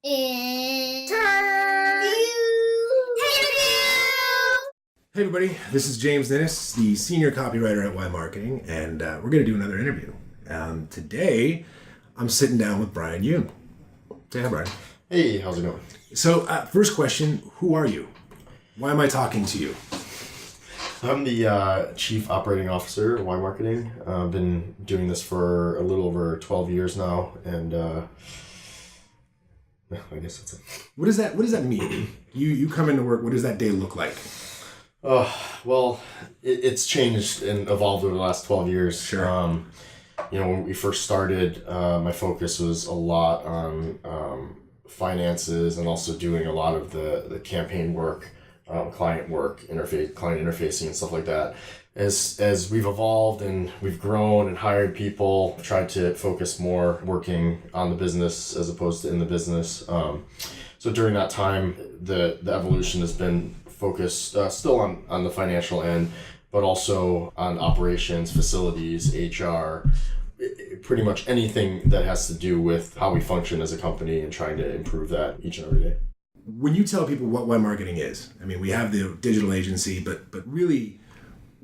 Interview! Hey everybody, this is James Ninness, the senior copywriter at ymarketing, and we're going to do another interview. Today, I'm sitting down with Brian Yun. Say hi, Brian. Hey, how's it going? So, first question, who are you? Why am I talking to you? I'm the Chief Operating Officer at ymarketing. I've been doing this for a little over 12 years now, and I guess that's it. What does that mean? You come into work, what does that day look like? Well, it's changed and evolved over the last 12 years. Sure. When we first started, my focus was a lot on finances and also doing a lot of the campaign work, client interfacing and stuff like that. As we've evolved and we've grown and hired people, tried to focus more working on the business as opposed to in the business. So during that time, the evolution has been focused still on the financial end, but also on operations, facilities, HR, pretty much anything that has to do with how we function as a company and trying to improve that each and every day. When you tell people what ymarketing is, I mean, we have the digital agency, but really,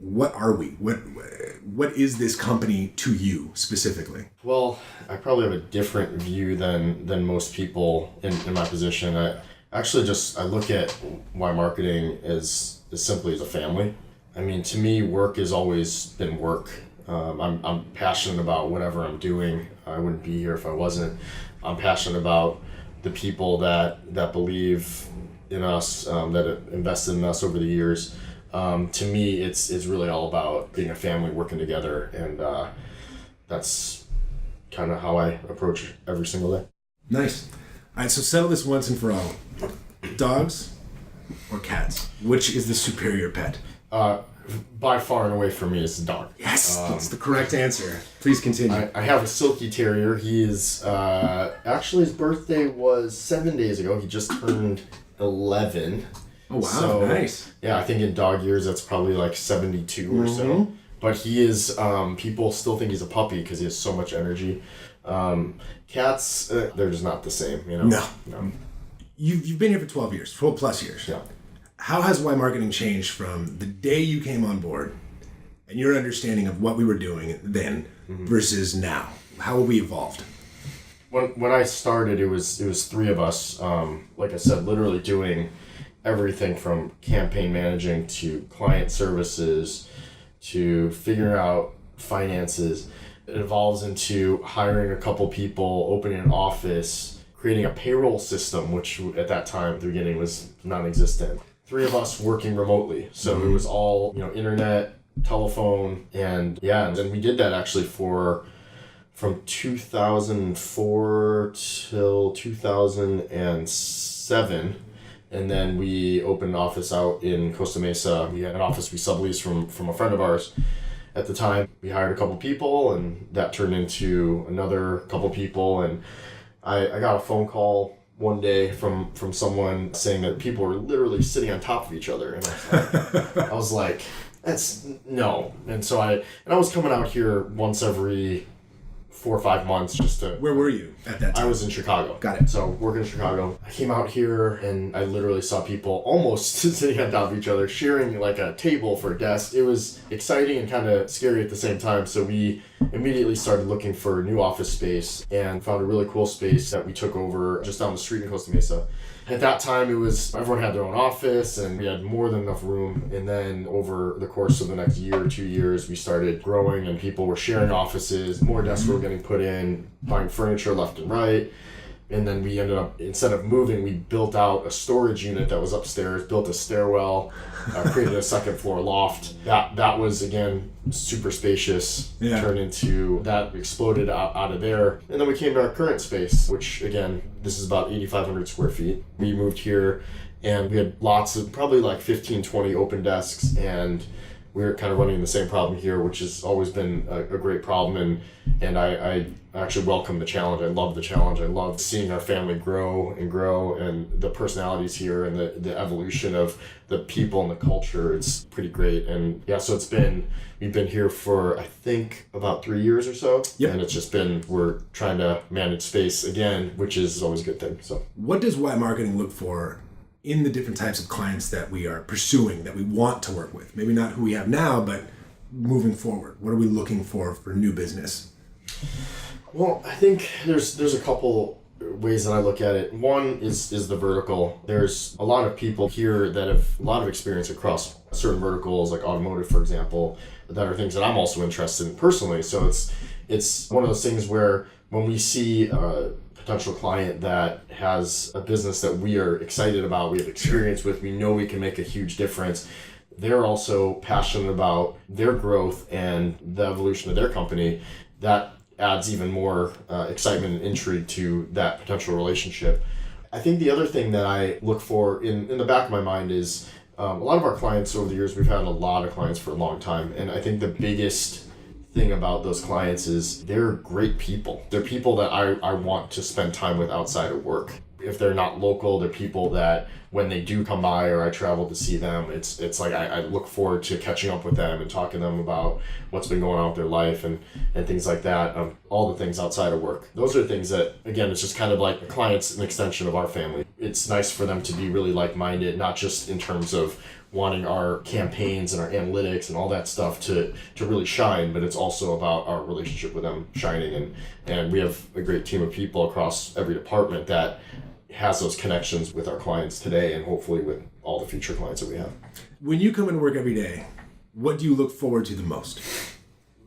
what are we? What is this company to you specifically? Well, I probably have a different view than most people in my position. I look at ymarketing as simply as a family. I mean, to me, work has always been work. I'm passionate about whatever I'm doing. I wouldn't be here if I wasn't. I'm passionate about the people that believe in us, that have invested in us over the years. To me, it's really all about being a family working together, and that's kind of how I approach every single day. Nice. All right, so settle this once and for all. Dogs or cats? Which is the superior pet? By far and away for me, it's a dog. Yes, that's the correct answer. Please continue. I have a silky terrier. He is, actually his birthday was 7 days ago. He just turned 11. Oh, wow, so, nice. Yeah, I think in dog years, that's probably like 72 or so. But he is, people still think he's a puppy because he has so much energy. Cats, they're just not the same, you know? No. You've been here for 12 years, 12 plus years. Yeah. How has ymarketing changed from the day you came on board and your understanding of what we were doing then versus now? How have we evolved? When I started, it was three of us, like I said, literally doing everything from campaign managing to client services to figuring out finances. It evolves into hiring a couple people, opening an office, creating a payroll system, which at that time, at the beginning, was non-existent. Three of us working remotely. So it was all, internet, telephone, and then we did that actually from 2004 till 2007. And then we opened an office out in Costa Mesa. We had an office we subleased from a friend of ours. At the time, we hired a couple people, and that turned into another couple people. And I got a phone call one day from someone saying that people were literally sitting on top of each other. And I was like, that's no. And so I was coming out here once every 4 or 5 months just to... Where were you at that time? I was in Chicago. Got it. So working in Chicago. I came out here and I literally saw people almost sitting on top of each other, sharing like a table for a desk. It was exciting and kind of scary at the same time. So we immediately started looking for new office space and found a really cool space that we took over just down the street in Costa Mesa. At that time, everyone had their own office and we had more than enough room. And then over the course of the next year or 2 years, we started growing and people were sharing offices, more desks were getting put in, buying furniture left and right. And then we ended up, instead of moving, we built out a storage unit that was upstairs, built a stairwell, created a second floor loft. That was, again, super spacious, turned into, that exploded out of there. And then we came to our current space, which, again, this is about 8,500 square feet. We moved here and we had lots of, probably like 15, 20 open desks and we're kind of running the same problem here, which has always been a great problem. And I actually welcome the challenge. I love the challenge. I love seeing our family grow, and the personalities here and the evolution of the people and the culture. It's pretty great. And yeah, so we've been here for, I think, about 3 years or so. Yep. And it's just we're trying to manage space again, which is always a good thing. So what does Y Marketing look for in the different types of clients that we are pursuing, that we want to work with? Maybe not who we have now, but moving forward, what are we looking for new business? Well, I think there's a couple ways that I look at it. One is the vertical. There's a lot of people here that have a lot of experience across certain verticals, like automotive, for example, that are things that I'm also interested in personally. So it's one of those things where when we see a potential client that has a business that we are excited about, we have experience with, we know we can make a huge difference, they're also passionate about their growth and the evolution of their company, that adds even more excitement and intrigue to that potential relationship. I think the other thing that I look for in the back of my mind is a lot of our clients over the years, we've had a lot of clients for a long time. And I think the biggest thing about those clients is they're great people. They're people that I want to spend time with outside of work. If they're not local, they're people that when they do come by or I travel to see them, it's like I look forward to catching up with them and talking to them about what's been going on with their life and things like that. All the things outside of work. Those are things that, again, it's just kind of like a client's an extension of our family. It's nice for them to be really like-minded, not just in terms of wanting our campaigns and our analytics and all that stuff to really shine, but it's also about our relationship with them shining. And we have a great team of people across every department that has those connections with our clients today and hopefully with all the future clients that we have. When you come into work every day, what do you look forward to the most?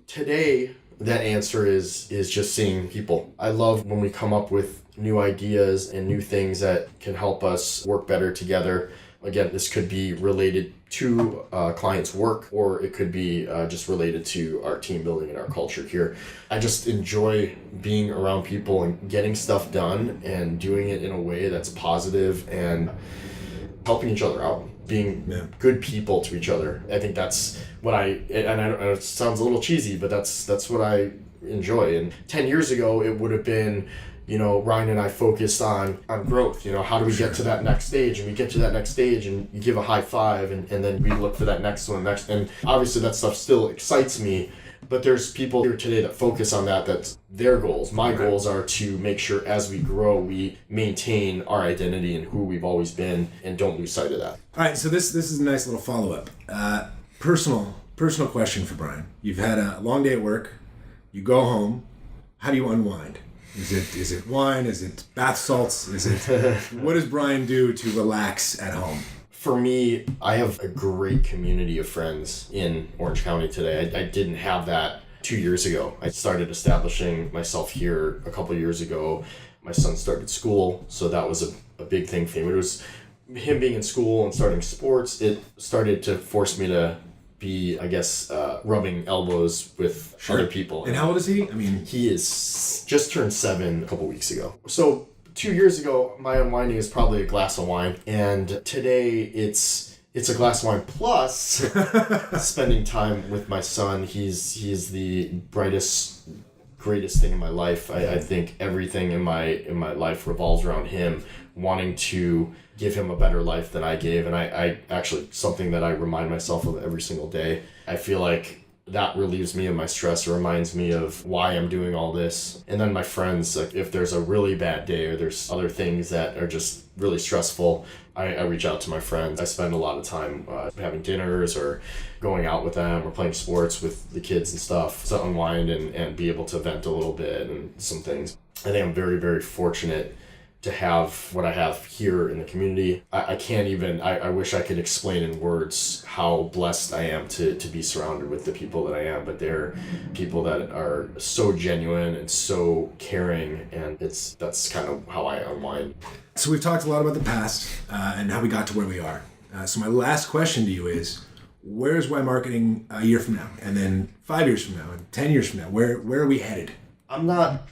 Today, that answer is just seeing people. I love when we come up with new ideas and new things that can help us work better together. Again, this could be related to clients' work, or it could be just related to our team building and our culture here. I just enjoy being around people and getting stuff done and doing it in a way that's positive and helping each other out, being good people to each other. I think that's what it sounds a little cheesy, but that's what I enjoy. And 10 years ago, it would have been, Ryan and I focused on growth. How do we get to that next stage? And we get to that next stage and you give a high five and then we look for that next one. And obviously that stuff still excites me, but there's people here today that focus on that. That's their goals. My goals are to make sure as we grow, we maintain our identity and who we've always been and don't lose sight of that. All right. So this is a nice little follow-up. Personal question for Brian. You've had a long day at work. You go home. How do you unwind? Is it wine? Is it bath salts? What does Brian do to relax at home? For me, I have a great community of friends in Orange County today. I didn't have that 2 years ago. I started establishing myself here a couple of years ago. My son started school, so that was a big thing for him. It was him being in school and starting sports. It started to force me to be, I guess, rubbing elbows with other people. And how old is he? He is just turned 7 a couple weeks ago. So 2 years ago, my unwinding is probably a glass of wine. And today it's a glass of wine plus spending time with my son. He's the brightest, greatest thing in my life. I think everything in my life revolves around him, wanting to give him a better life than I gave. And I actually, something that I remind myself of every single day. I feel like that relieves me of my stress, or reminds me of why I'm doing all this. And then my friends, like if there's a really bad day or there's other things that are just really stressful, I reach out to my friends. I spend a lot of time having dinners or going out with them or playing sports with the kids and stuff to unwind and be able to vent a little bit and some things. I think I'm very, very fortunate to have what I have here in the community. I can't even, I wish I could explain in words how blessed I am to be surrounded with the people that I am, but they're people that are so genuine and so caring, and that's kind of how I unwind. So we've talked a lot about the past and how we got to where we are. So my last question to you is, where's Y Marketing a year from now? And then 5 years from now and 10 years from now? Where are we headed? I'm not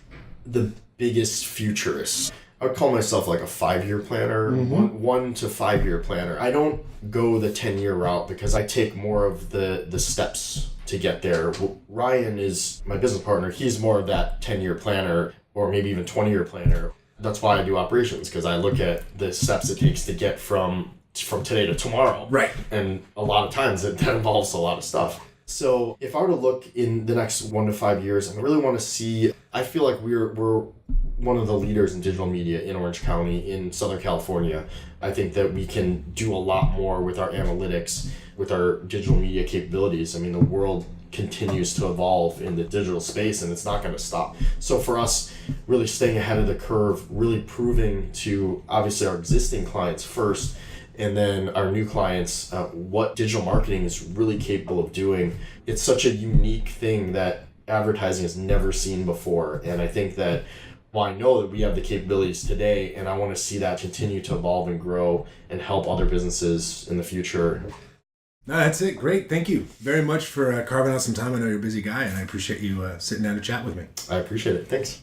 the biggest futurist. I would call myself like a 5-year planner, 1 to 5 year planner. I don't go the 10-year route because I take more of the steps to get there. Ryan is my business partner. He's more of that 10-year planner or maybe even 20-year planner. That's why I do operations, because I look at the steps it takes to get from today to tomorrow. Right. And a lot of times that involves a lot of stuff. So if I were to look in the next 1 to 5 years, and I really want to see, I feel like we're one of the leaders in digital media in Orange County, in Southern California. I think that we can do a lot more with our analytics, with our digital media capabilities. I mean, the world continues to evolve in the digital space, and it's not going to stop. So for us, really staying ahead of the curve, really proving to obviously our existing clients first, and then our new clients, what digital marketing is really capable of doing. It's such a unique thing that advertising has never seen before. And I think that, well, I know that we have the capabilities today, and I want to see that continue to evolve and grow and help other businesses in the future. No, that's it. Great. Thank you very much for carving out some time. I know you're a busy guy, and I appreciate you sitting down to chat with me. I appreciate it. Thanks.